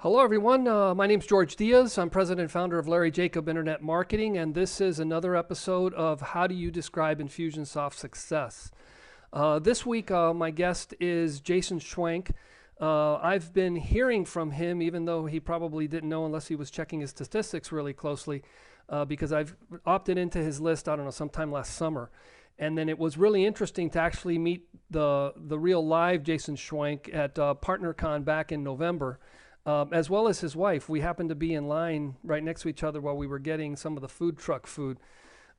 Hello, everyone. My name's Jorge Diaz. I'm president and founder of Larry Jacob Internet Marketing, and this is another episode of How Do You Describe Infusionsoft Success? This week, my guest is Jason Swenk. I've been hearing from him, even though he probably didn't know unless he was checking his statistics really closely, because I've opted into his list, I don't know, sometime last summer. And then it was really interesting to actually meet the real live Jason Swenk at PartnerCon back in November. As well as his wife. We happened to be in line right next to each other while we were getting some of the food truck food.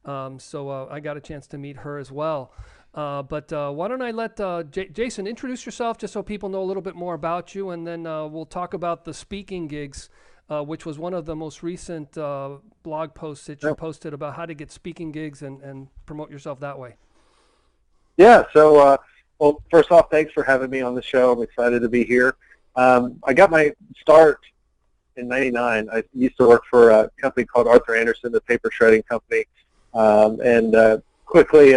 So I got a chance to meet her as well. But why don't I let Jason introduce yourself just so people know a little bit more about you, and then we'll talk about the speaking gigs, which was one of the most recent blog posts that you posted about how to get speaking gigs and promote yourself that way. Yeah, well, first off, thanks for having me on the show. I'm excited to be here. I got my start in '99. I used to work for a company called Arthur Andersen, the paper shredding company, and quickly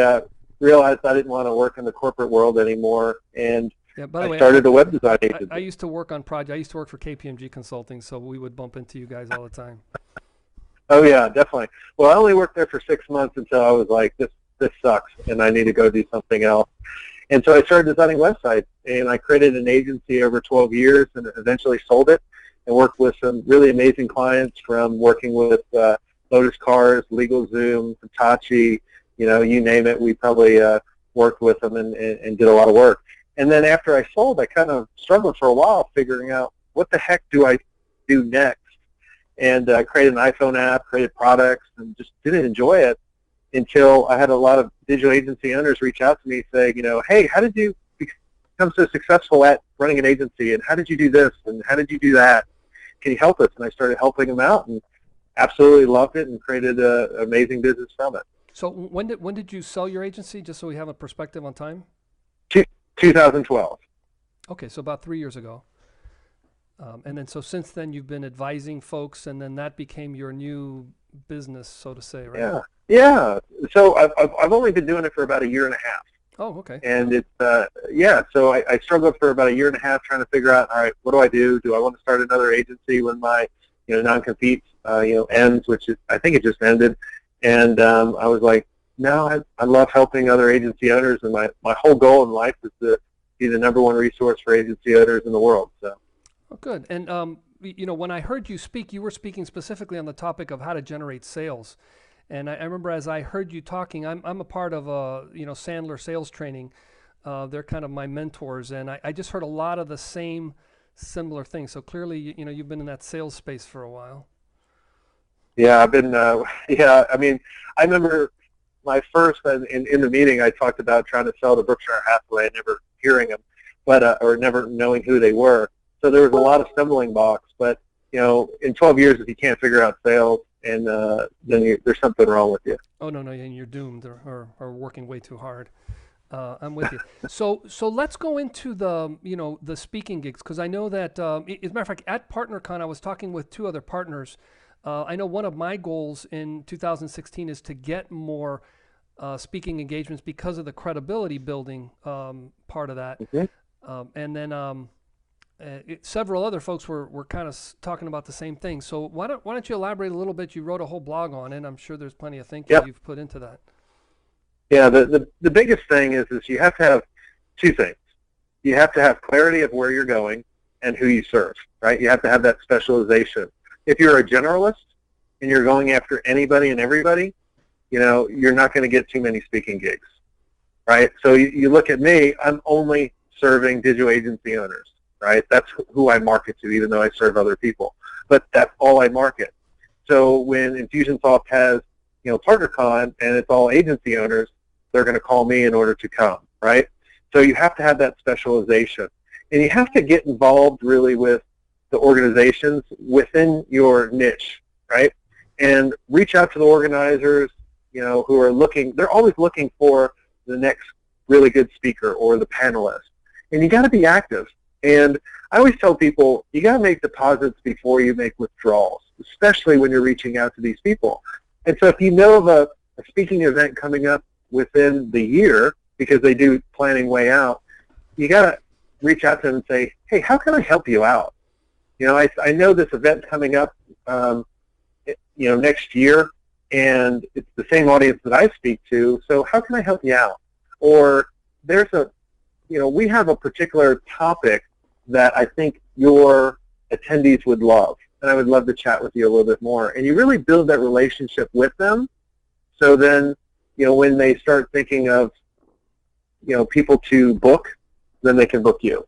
realized I didn't want to work in the corporate world anymore, and by the way, started a web design agency. I used to work on projects. I used to work for KPMG Consulting, so we would bump into you guys all the time. Oh, yeah, definitely. Well, I only worked there for 6 months until I was like, this sucks, and I need to go do something else. And so I started designing websites, and I created an agency over 12 years and eventually sold it and worked with some really amazing clients, from working with Lotus Cars, LegalZoom, Hitachi, you name it. We probably worked with them and did a lot of work. And then after I sold, I kind of struggled for a while figuring out what the heck do I do next, and created an iPhone app, created products, and just didn't enjoy it until I had a lot of digital agency owners reach out to me saying, hey, how did you become so successful at running an agency, and how did you do this, and how did you do that? Can you help us? And I started helping them out and absolutely loved it and created an amazing business from it. So when did you sell your agency, just so we have a perspective on time? 2012. Okay, so about 3 years ago. And then so since then you've been advising folks, and then that became your new business, so to say, right? Yeah. So I've only been doing it for about a year and a half. Oh, okay. And it's so I struggled for about a year and a half trying to figure out, all right, what do I do? Do I want to start another agency when my non-compete ends, which I think it just ended? And I was like, no, I love helping other agency owners, and my whole goal in life is to be the #1 resource for agency owners in the world. So. Oh, good. And when I heard you speak, you were speaking specifically on the topic of how to generate sales. And I remember as I heard you talking, I'm a part of Sandler sales training. They're kind of my mentors, and I just heard a lot of the same similar things. So clearly, you've been in that sales space for a while. Yeah, I've been. I mean, I remember my first in the meeting. I talked about trying to sell to Berkshire Hathaway, never hearing them, or never knowing who they were. So there was a lot of stumbling blocks. But in 12 years, if you can't figure out sales, and then there's something wrong with you. Oh, no, and you're doomed or working way too hard. I'm with you. So let's go into the speaking gigs, because I know that, as a matter of fact, at PartnerCon, I was talking with 2 other partners. I know one of my goals in 2016 is to get more speaking engagements because of the credibility building part of that. Mm-hmm. And then several other folks were kind of talking about the same thing. So why don't you elaborate a little bit? You wrote a whole blog on it. I'm sure there's plenty of thinking you've put into that. Yeah, the biggest thing is you have to have 2 things. You have to have clarity of where you're going and who you serve, right? You have to have that specialization. If you're a generalist and you're going after anybody and everybody, you're not going to get too many speaking gigs, right? So you look at me, I'm only serving digital agency owners, right? That's who I market to, even though I serve other people. But that's all I market. So when Infusionsoft has, PartnerCon and it's all agency owners, they're going to call me in order to come, right? So you have to have that specialization. And you have to get involved really with the organizations within your niche, right? And reach out to the organizers, who are looking, they're always looking for the next really good speaker or the panelist. And you got to be active. And I always tell people, you got to make deposits before you make withdrawals, especially when you're reaching out to these people. And so if you know of a speaking event coming up within the year, because they do planning way out, you got to reach out to them and say, hey, how can I help you out? I know this event coming up, next year, and it's the same audience that I speak to, so how can I help you out? Or we have a particular topic that I think your attendees would love, and I would love to chat with you a little bit more. And you really build that relationship with them, so then, when they start thinking of, people to book, then they can book you.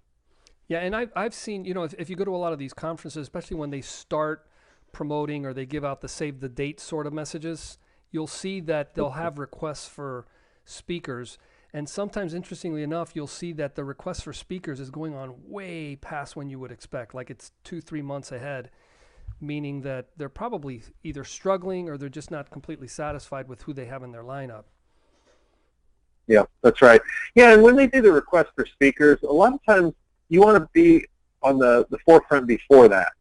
Yeah, and I've seen, if you go to a lot of these conferences, especially when they start promoting or they give out the save the date sort of messages, you'll see that they'll have requests for speakers. And sometimes, interestingly enough, you'll see that the request for speakers is going on way past when you would expect, like it's 2-3 months ahead, meaning that they're probably either struggling or they're just not completely satisfied with who they have in their lineup. Yeah, that's right. Yeah, and when they do the request for speakers, a lot of times you want to be on the forefront before that.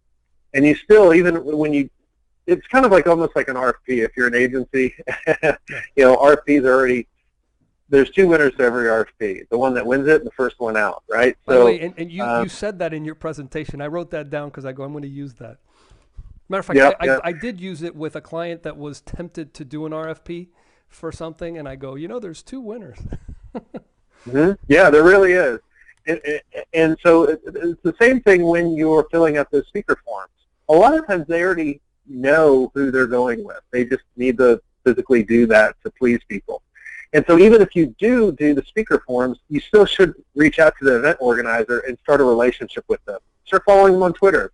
And you still, even when it's kind of like almost like an RFP. If you're an agency, RFPs are already, there's 2 winners to every RFP. The one that wins it and the first one out, right? By the way, and you said that in your presentation. I wrote that down because I'm going to use that. Matter of fact, I did use it with a client that was tempted to do an RFP for something, and I go, there's 2 winners. Mm-hmm. Yeah, there really is. And so it's the same thing when you're filling out those speaker forms. A lot of times they already know who they're going with. They just need to physically do that to please people. And so even if you do the speaker forms, you still should reach out to the event organizer and start a relationship with them. Start following them on Twitter.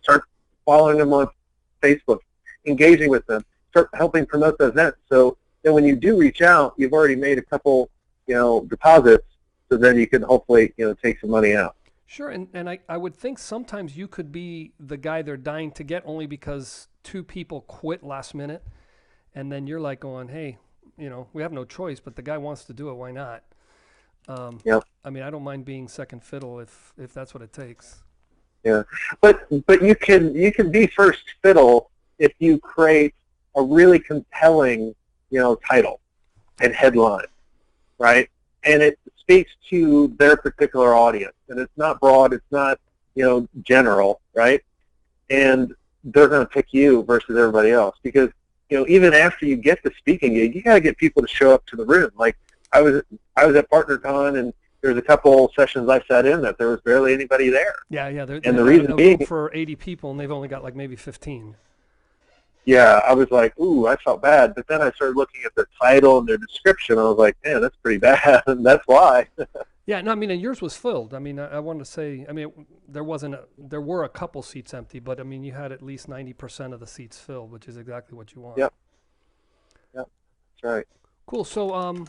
Start following them on Facebook, engaging with them. Start helping promote the event. So then when you do reach out, you've already made a couple, deposits, so then you can hopefully, take some money out. Sure, and I would think sometimes you could be the guy they're dying to get only because 2 people quit last minute, and then you're like going, hey, we have no choice, but the guy wants to do it, why not? Yep. I mean, I don't mind being second fiddle if that's what it takes. Yeah, but you can be first fiddle if you create a really compelling, title and headline, right? And it speaks to their particular audience, and it's not broad, it's not, general, right? And they're going to pick you versus everybody else because, even after you get the speaking gig, you got to get people to show up to the room. Like I was at PartnerCon, and there's a couple sessions I sat in that there was barely anybody there. Yeah. And the reason being for 80 people, and they've only got like maybe 15. Yeah, I was like, ooh, I felt bad. But then I started looking at their title and their description. I was like, man, that's pretty bad, and that's why. Yeah, no, I mean, and yours was filled. I mean, I want to say, there were a couple seats empty, but I mean, you had at least 90% of the seats filled, which is exactly what you want. Yep, that's right. Cool. So,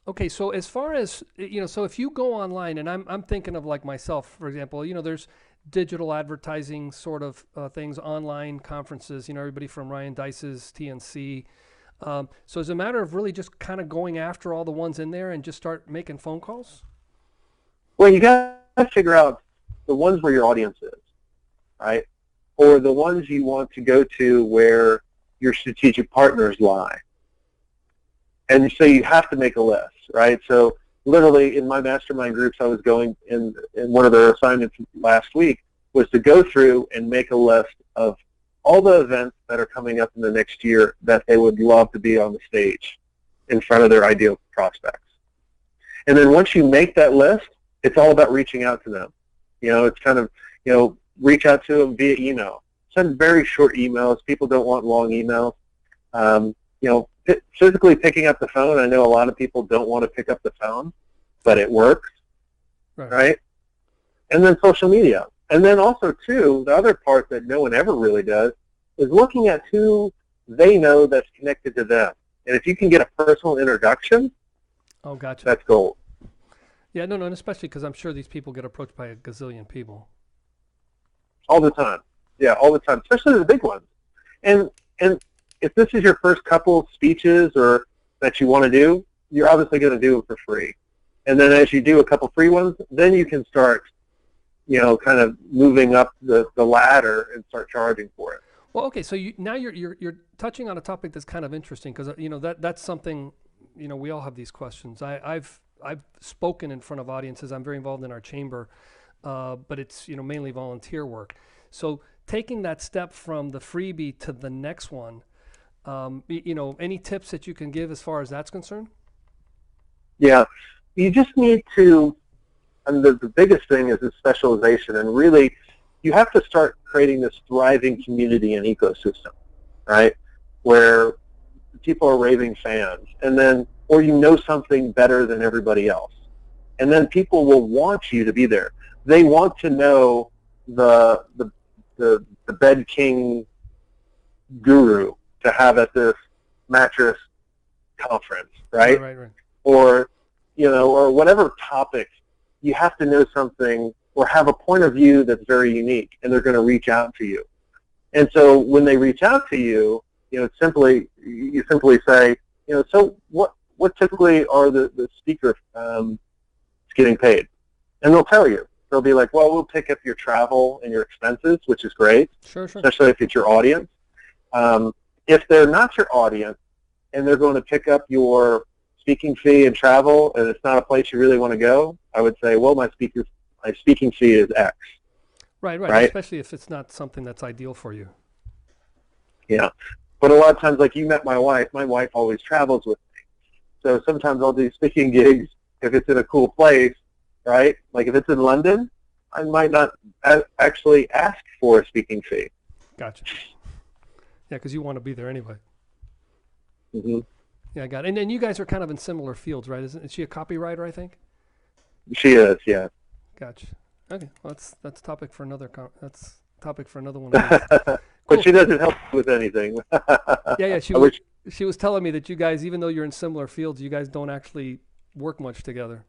okay, so as far as so if you go online, and I'm thinking of like myself, for example, there's digital advertising sort of things, online conferences, everybody from Ryan Dice's TNC. So it's a matter of really just kind of going after all the ones in there and just start making phone calls? Well, you got to figure out the ones where your audience is, right? Or the ones you want to go to where your strategic partners lie. And so you have to make a list, right? So literally in my mastermind groups, I was going in one of their assignments last week was to go through and make a list of all the events that are coming up in the next year that they would love to be on the stage in front of their ideal prospects. And then once you make that list, it's all about reaching out to them. It's kind of, reach out to them via email. Send very short emails. People don't want long emails. Physically picking up the phone, I know a lot of people don't want to pick up the phone, but it works, right? And then social media. And then also, too, the other part that no one ever really does is looking at who they know that's connected to them. And if you can get a personal introduction, gotcha. That's gold. Yeah, no, and especially because I'm sure these people get approached by a gazillion people. All the time. Yeah, all the time, especially the big ones. And if this is your first couple of speeches or that you want to do, you're obviously going to do it for free. And then as you do a couple free ones, then you can start, kind of moving up the ladder and start charging for it. Well, okay, so now you're touching on a topic that's kind of interesting because that's something we all have these questions. I've spoken in front of audiences. I'm very involved in our chamber, but it's mainly volunteer work. So taking that step from the freebie to the next one, any tips that you can give as far as that's concerned? Yeah, you just need to, and the biggest thing is the specialization, and really you have to start creating this thriving community and ecosystem, right, where people are raving fans, and then, or you know something better than everybody else, and then people will want you to be there. They want to know the bed king guru to have at this mattress conference, right? Right. Or, or whatever topic. You have to know something or have a point of view that's very unique, and they're going to reach out to you. And so when they reach out to you, you simply say, so what typically are the speakers getting paid? And they'll tell you. They'll be like, well, we'll pick up your travel and your expenses, which is great, sure. Especially if it's your audience. If they're not your audience and they're going to pick up your speaking fee and travel, and it's not a place you really want to go, I would say, well, my speaking fee is X. Right. Especially if it's not something that's ideal for you. Yeah. But a lot of times, like you met my wife always travels with me. So sometimes I'll do speaking gigs if it's in a cool place, right? Like if it's in London, I might not actually ask for a speaking fee. Gotcha. Yeah, because you want to be there anyway. Mm-hmm. Yeah, I got it. And then you guys are kind of in similar fields, right? Is she a copywriter, I think? She is, yeah. Gotcha. Okay, well, that's topic for another one. Cool. But she doesn't help with anything. Yeah. She was telling me that you guys, even though you're in similar fields, you guys don't actually work much together.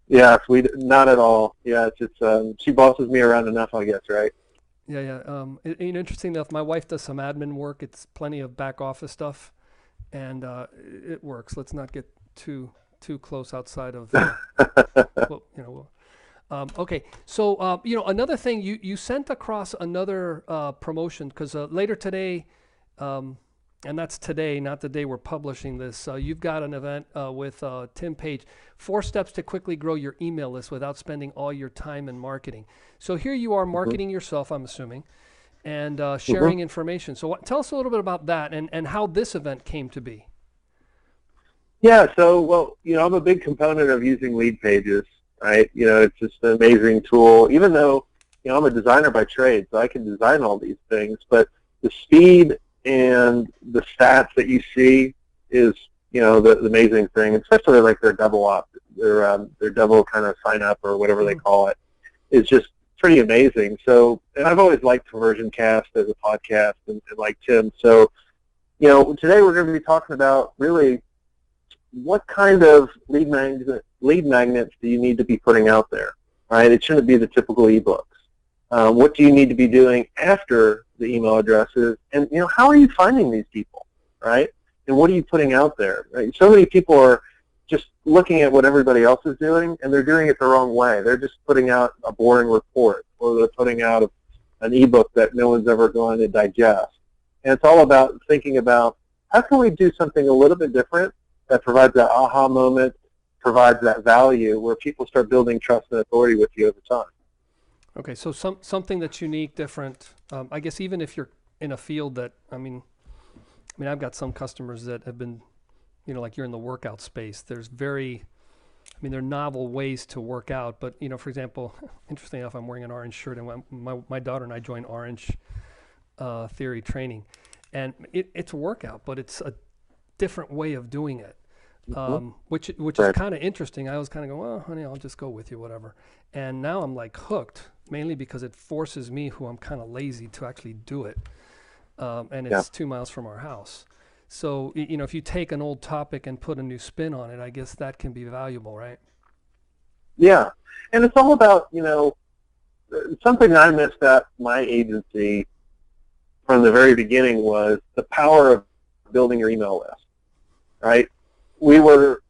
Yeah, not at all. Yeah, it's just she bosses me around enough, I guess, right? Yeah. Interesting enough, my wife does some admin work. It's plenty of back office stuff, and it works. Let's not get too close outside of. Okay, so another thing you sent across another promotion, because later today, and that's today, not the day we're publishing this. You've got an event with Tim Page, 4 steps to quickly grow your email list without spending all your time in marketing. So here you are marketing yourself, I'm assuming, and sharing information. So tell us a little bit about that and how this event came to be. Yeah, so, well, I'm a big component of using lead pages, right? It's just an amazing tool, even though, I'm a designer by trade, so I can design all these things, but the speed and the stats that you see is, the amazing thing, especially like their double op, their double kind of sign up or whatever they call it, is just pretty amazing. So, and I've always liked Conversion Cast as a podcast and like Tim. So, today we're going to be talking about really what kind of lead magnets do you need to be putting out there, right? It shouldn't be the typical ebooks. What do you need to be doing after the email addresses? And, how are you finding these people, right? And what are you putting out there, right? So many people are just looking at what everybody else is doing, and they're doing it the wrong way. They're just putting out a boring report, or they're putting out an ebook that no one's ever going to digest. And it's all about thinking about how can we do something a little bit different that provides that aha moment, provides that value where people start building trust and authority with you over time. Okay, so something that's unique, different. I guess even if you're in a field that, I mean, I've got some customers that have been, like you're in the workout space. There's there are novel ways to work out. But, for example, interesting enough, I'm wearing an orange shirt, and my daughter and I joined Orange Theory Training. And it's a workout, but it's a different way of doing it. Which is kind of interesting. I was kind of going, well, honey, I'll just go with you, whatever. And now I'm like hooked, mainly because it forces me, who I'm kind of lazy, to actually do it. And it's 2 miles from our house. So, if you take an old topic and put a new spin on it, I guess that can be valuable, right? Yeah. And it's all about, something I missed at my agency from the very beginning was the power of building your email list, right? We were,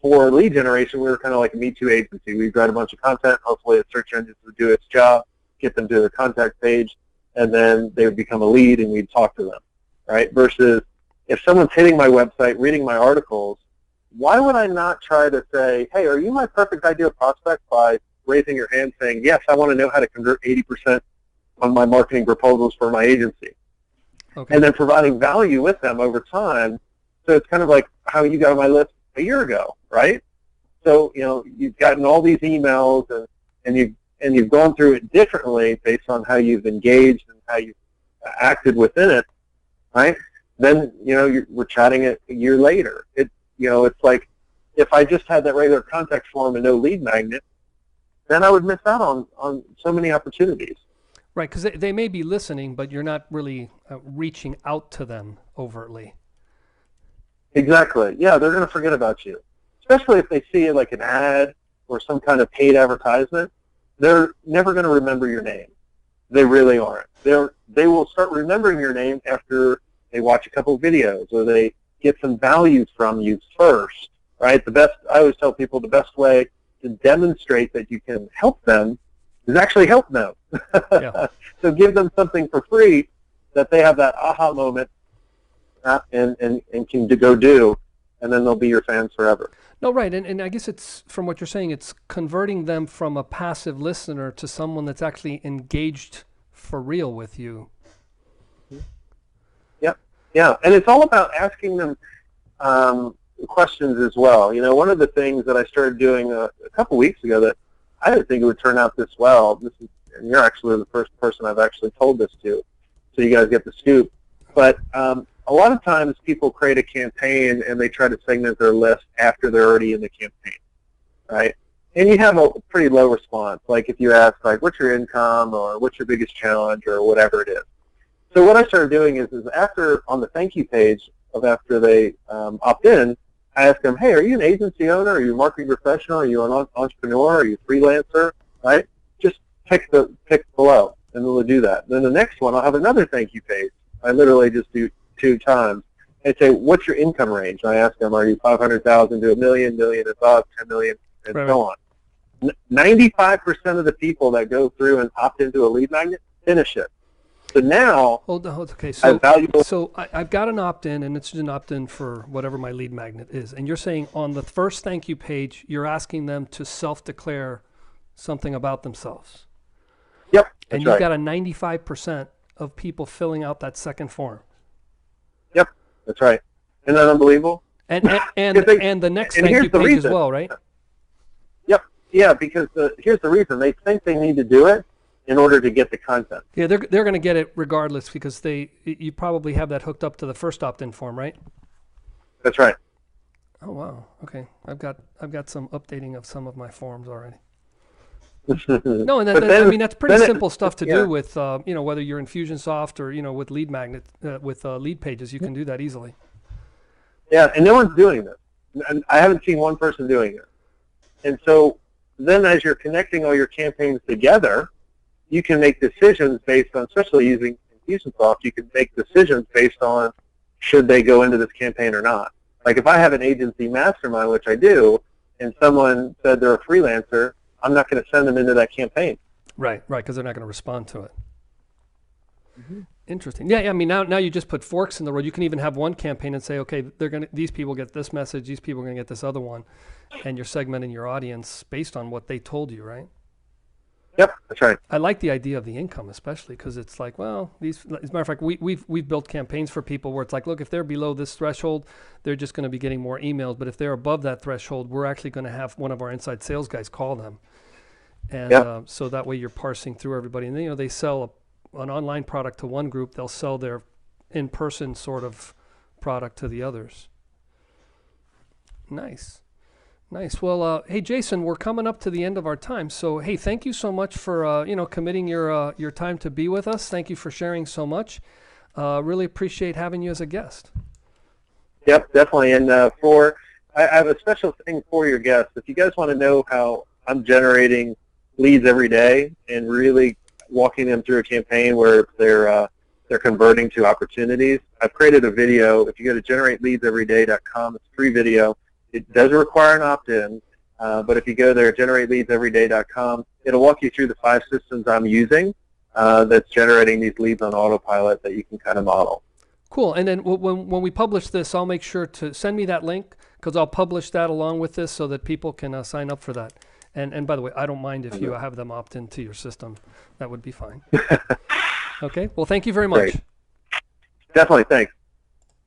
for lead generation, we were kind of like a Me Too agency. We'd write a bunch of content, hopefully a search engine would do its job, get them to their contact page, and then they would become a lead and we'd talk to them, right? Versus if someone's hitting my website, reading my articles, why would I not try to say, hey, are you my perfect ideal prospect, by raising your hand saying, yes, I want to know how to convert 80% on my marketing proposals for my agency. Okay. And then providing value with them over time. So it's kind of like how you got on my list a year ago, right? So, you know, you've gotten all these emails and you've gone through it differently based on how you've engaged and how you've acted within it, right? Then, you know, we're chatting it a year later. You know, it's like if I just had that regular contact form and no lead magnet, then I would miss out on so many opportunities. Right, because they may be listening, but you're not really reaching out to them overtly. Exactly. Yeah, they're going to forget about you, especially if they see like an ad or some kind of paid advertisement. They're never going to remember your name. They really aren't. They will start remembering your name after they watch a couple of videos or they get some value from you first, right? I always tell people the best way to demonstrate that you can help them is actually help them. Yeah. So give them something for free that they have that aha moment and can go do, and then they'll be your fans forever. No, right, and I guess it's, from what you're saying, it's converting them from a passive listener to someone that's actually engaged for real with you. Yeah, and it's all about asking them questions as well. You know, one of the things that I started doing a couple weeks ago that I didn't think it would turn out this well, and you're actually the first person I've actually told this to, so you guys get the scoop. But a lot of times people create a campaign and they try to segment their list after they're already in the campaign, right? And you have a pretty low response. Like if you ask, like, what's your income or what's your biggest challenge or whatever it is. So what I started doing is after, on the thank you page of after they opt in, I ask them, hey, are you an agency owner? Are you a marketing professional? Are you an entrepreneur? Are you a freelancer? Right? Just pick below, and they'll do that. Then the next one, I'll have another thank you page. I literally just do 2 times. I say, what's your income range? And I ask them, are you 500,000 to a million, million above, 10 million, and so on. 95% of the people that go through and opt into a lead magnet finish it. So now, okay. So I've got an opt-in, and it's an opt-in for whatever my lead magnet is. And you're saying on the first thank you page, you're asking them to self-declare something about themselves. Yep. And you've got a 95% of people filling out that second form. Yep, that's right. Isn't that unbelievable? And the next thank you page as well, right? Yep. Yeah, because here's the reason. They think they need to do it in order to get the content. Yeah, they're going to get it regardless because you probably have that hooked up to the first opt-in form, right? That's right. Oh wow. Okay, I've got some updating of some of my forms already. No, and I mean that's pretty simple stuff to do with you know, whether you're Infusionsoft or, you know, with lead magnet with lead pages, you can do that easily. Yeah, and no one's doing this. And I haven't seen one person doing it. And so then as you're connecting all your campaigns together, you can make decisions based on, especially using Infusionsoft, you can make decisions based on should they go into this campaign or not. Like if I have an agency mastermind, which I do, and someone said they're a freelancer, I'm not going to send them into that campaign. Right, because they're not going to respond to it. Mm-hmm. Interesting. Yeah, I mean now you just put forks in the road. You can even have one campaign and say, okay, these people get this message, these people are going to get this other one, and you're segmenting your audience based on what they told you, right? Yep, that's right. I like the idea of the income, especially because it's like, well, as a matter of fact, we've built campaigns for people where it's like, look, if they're below this threshold, they're just going to be getting more emails. But if they're above that threshold, we're actually going to have one of our inside sales guys call them, and so that way you're parsing through everybody. And then, you know, they sell an online product to one group, they'll sell their in-person sort of product to the others. Nice. Well, hey, Jason, we're coming up to the end of our time. So, hey, thank you so much for, you know, committing your time to be with us. Thank you for sharing so much. Really appreciate having you as a guest. Yep, definitely. And I have a special thing for your guests. If you guys want to know how I'm generating leads every day and really walking them through a campaign where they're converting to opportunities, I've created a video. If you go to generateleadseveryday.com, it's a free video. It does require an opt-in, but if you go there, generateleadseveryday.com, it'll walk you through the 5 systems I'm using that's generating these leads on autopilot that you can kind of model. Cool. And then when we publish this, I'll make sure to send me that link because I'll publish that along with this so that people can sign up for that. And by the way, I don't mind if you have them opt into your system. That would be fine. Okay. Well, thank you very much. Great. Definitely. Thanks.